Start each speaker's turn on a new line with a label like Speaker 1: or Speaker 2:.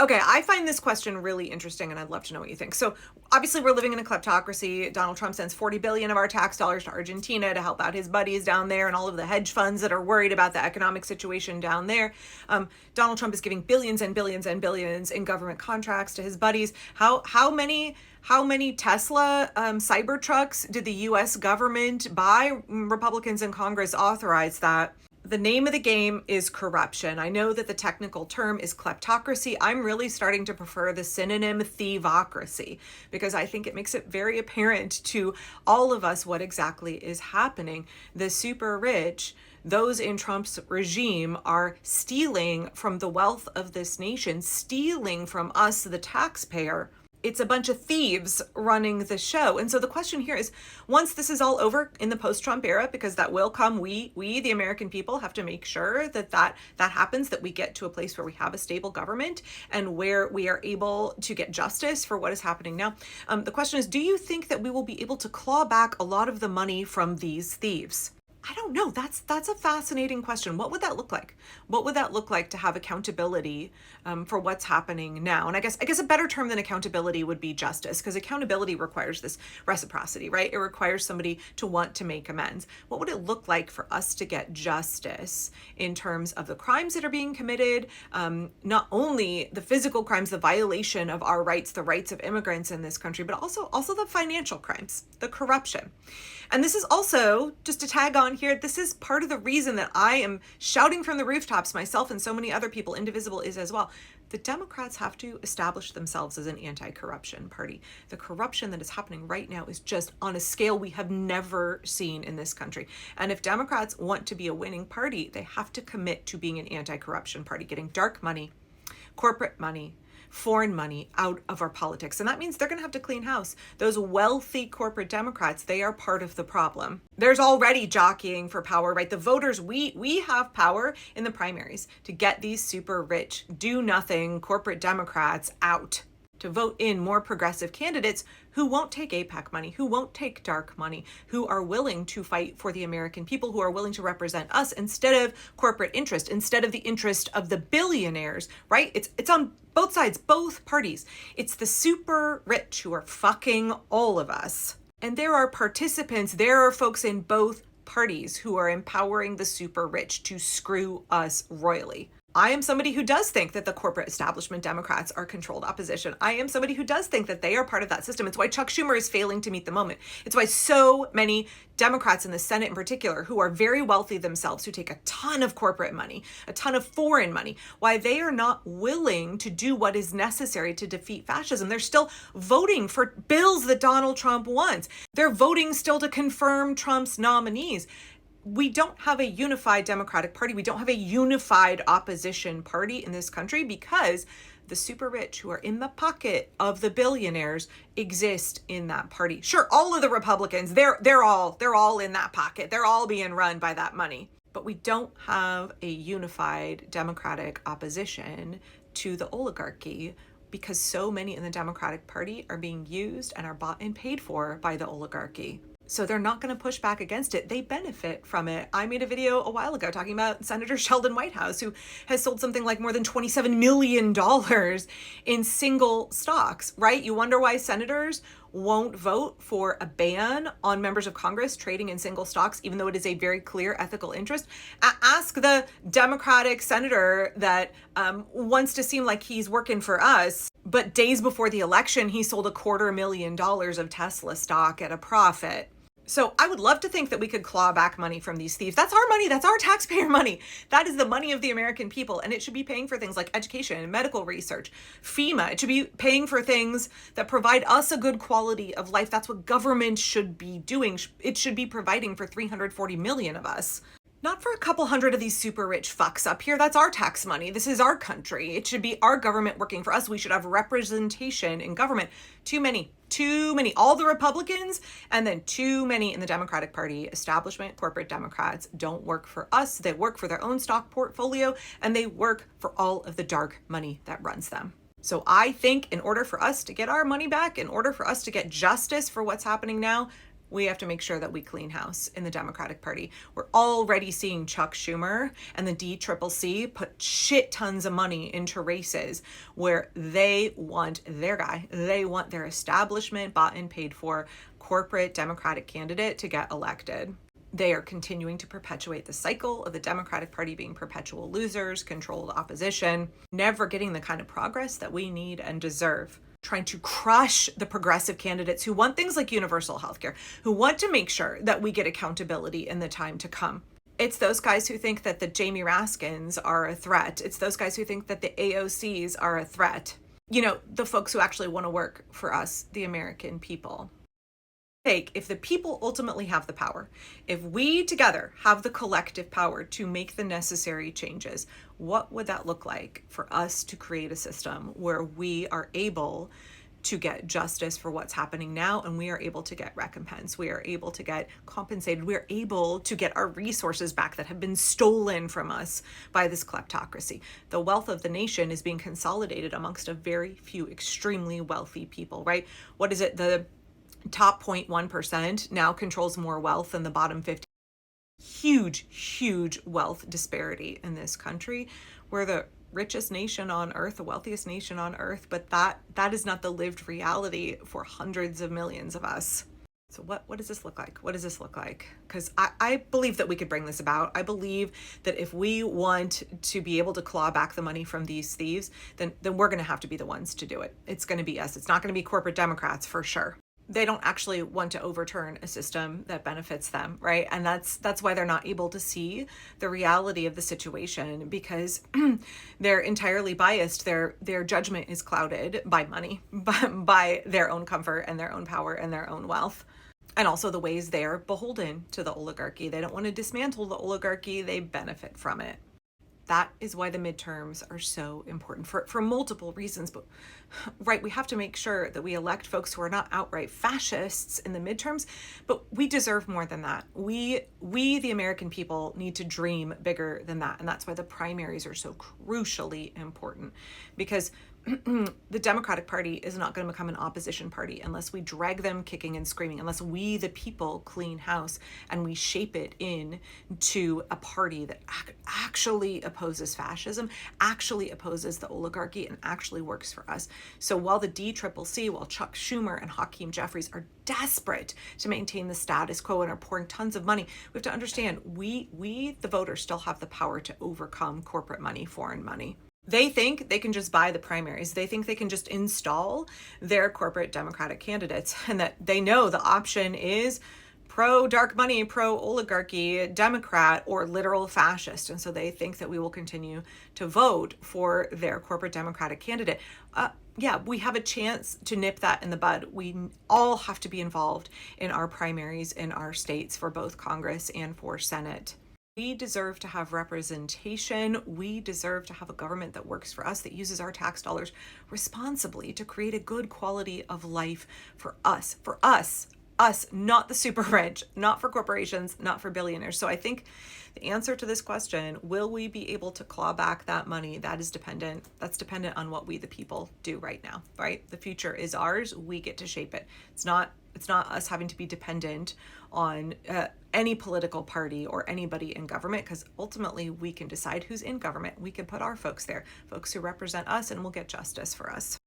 Speaker 1: Okay, I find this question really interesting, and I'd love to know what you think. So obviously we're living in a kleptocracy. Donald Trump sends 40 billion of our tax dollars to Argentina to help out his buddies down there and all of the hedge funds that are worried about the economic situation down there. Donald Trump is giving billions and billions and billions in government contracts to his buddies. How many Tesla Cybertrucks did the U.S. government buy? Republicans in Congress authorized that. The name of the game is corruption. I know that the technical term is kleptocracy. I'm really starting to prefer the synonym thievocracy because I think it makes it very apparent to all of us what exactly is happening. The super rich, those in Trump's regime, are stealing from the wealth of this nation, stealing from us, the taxpayer. It's a bunch of thieves running the show. And so the question here is, once this is all over in the post-Trump era, because that will come, we the American people, have to make sure that happens, that we get to a place where we have a stable government and where we are able to get justice for what is happening now. The question is, do you think that we will be able to claw back a lot of the money from these thieves? I don't know. That's a fascinating question. What would that look like? What would that look like to have accountability for what's happening now? And I guess a better term than accountability would be justice, because accountability requires this reciprocity, right? It requires somebody to want to make amends. What would it look like for us to get justice in terms of the crimes that are being committed, not only the physical crimes, the violation of our rights, the rights of immigrants in this country, but also the financial crimes, the corruption. And this is also, just to tag on here, this is part of the reason that I am shouting from the rooftops, myself and so many other people, Indivisible is as well. The Democrats have to establish themselves as an anti-corruption party. The corruption that is happening right now is just on a scale we have never seen in this country. And if Democrats want to be a winning party, they have to commit to being an anti-corruption party, getting dark money, corporate money, foreign money out of our politics. And that means they're going to have to clean house. Those wealthy corporate Democrats, they are part of the problem. There's already jockeying for power, right? The voters, we have power in the primaries to get these super rich, do nothing corporate Democrats out, to vote in more progressive candidates who won't take APAC money, who won't take dark money, who are willing to fight for the American people, who are willing to represent us instead of corporate interest, instead of the interest of the billionaires, right? It's on both sides, both parties. It's the super rich who are fucking all of us. And there are participants, there are folks in both parties who are empowering the super rich to screw us royally. I am somebody who does think that the corporate establishment Democrats are controlled opposition. I am somebody who does think that they are part of that system. It's why Chuck Schumer is failing to meet the moment. It's why so many Democrats in the Senate in particular, who are very wealthy themselves, who take a ton of corporate money, a ton of foreign money, why they are not willing to do what is necessary to defeat fascism. They're still voting for bills that Donald Trump wants. They're voting still to confirm Trump's nominees. We don't have a unified Democratic Party. We don't have a unified opposition party in this country because the super rich who are in the pocket of the billionaires exist in that party. Sure, all of the Republicans, they're all in that pocket. They're all being run by that money. But we don't have a unified Democratic opposition to the oligarchy because so many in the Democratic Party are being used and are bought and paid for by the oligarchy. So they're not going to push back against it. They benefit from it. I made a video a while ago talking about Senator Sheldon Whitehouse, who has sold something like more than $27 million in single stocks, right? You wonder why senators won't vote for a ban on members of Congress trading in single stocks, even though it is a very clear ethical interest. Ask the Democratic senator that wants to seem like he's working for us, but days before the election, he sold $250,000 of Tesla stock at a profit. So I would love to think that we could claw back money from these thieves. That's our money. That's our taxpayer money. That is the money of the American people. And it should be paying for things like education and medical research, FEMA. It should be paying for things that provide us a good quality of life. That's what government should be doing. It should be providing for 340 million of us. Not for a couple hundred of these super rich fucks up here. That's our tax money. This is our country. It should be our government working for us. We should have representation in government. Too many. All the Republicans and then too many in the Democratic Party. Establishment corporate Democrats don't work for us. They work for their own stock portfolio and they work for all of the dark money that runs them. So I think in order for us to get our money back, in order for us to get justice for what's happening now, We have to make sure that we clean house in the Democratic Party. We're already seeing Chuck Schumer and the DCCC put shit tons of money into races where they want their guy, they want their establishment bought and paid for corporate Democratic candidate to get elected. They are continuing to perpetuate the cycle of the Democratic Party being perpetual losers, controlled opposition, never getting the kind of progress that we need and deserve. Trying to crush the progressive candidates who want things like universal healthcare, who want to make sure that we get accountability in the time to come. It's those guys who think that the Jamie Raskins are a threat. It's those guys who think that the AOCs are a threat. You know, the folks who actually want to work for us, the American people. If the people ultimately have the power, if we together have the collective power to make the necessary changes, what would that look like for us to create a system where we are able to get justice for what's happening now, and we are able to get recompense, we are able to get compensated, we are able to get our resources back that have been stolen from us by this kleptocracy. The wealth of the nation is being consolidated amongst a very few extremely wealthy people, right? What is it? The top 0.1% now controls more wealth than the bottom 50. Huge wealth disparity in this country. We're the richest nation on earth, the wealthiest nation on earth, but that is not the lived reality for hundreds of millions of us. So what does this look like? What does this look like? Because I believe that we could bring this about. I believe that if we want to be able to claw back the money from these thieves, then we're going to have to be the ones to do it. It's going to be us. It's not going to be corporate Democrats for sure. They don't actually want to overturn a system that benefits them, right? And that's why they're not able to see the reality of the situation, because they're entirely biased. Their judgment is clouded by money, by their own comfort and their own power and their own wealth. And also the ways they're beholden to the oligarchy. They don't want to dismantle the oligarchy, they benefit from it. That is why the midterms are so important for multiple reasons. But right, we have to make sure that we elect folks who are not outright fascists in the midterms, but we deserve more than that. We the American people need to dream bigger than that. And that's why the primaries are so crucially important, because the Democratic Party is not going to become an opposition party unless we drag them kicking and screaming, unless we, the people, clean house and we shape it into a party that actually opposes fascism, actually opposes the oligarchy, and actually works for us. So while the DCCC, while Chuck Schumer and Hakeem Jeffries are desperate to maintain the status quo and are pouring tons of money, we have to understand we, the voters, still have the power to overcome corporate money, foreign money. They think they can just buy the primaries. They think they can just install their corporate Democratic candidates, and that they know the option is pro dark money, pro oligarchy, Democrat, or literal fascist. And so they think that we will continue to vote for their corporate Democratic candidate. Yeah, we have a chance to nip that in the bud. We all have to be involved in our primaries in our states for both Congress and for Senate. We deserve to have representation. We deserve to have a government that works for us, that uses our tax dollars responsibly to create a good quality of life for us, not the super rich, not for corporations, not for billionaires. So I think the answer to this question, will we be able to claw back that money? That's dependent on what we, the people, do right now, right? The future is ours. We get to shape it. It's not us having to be dependent on any political party or anybody in government, because ultimately we can decide who's in government. We can put our folks there, folks who represent us, and will get justice for us.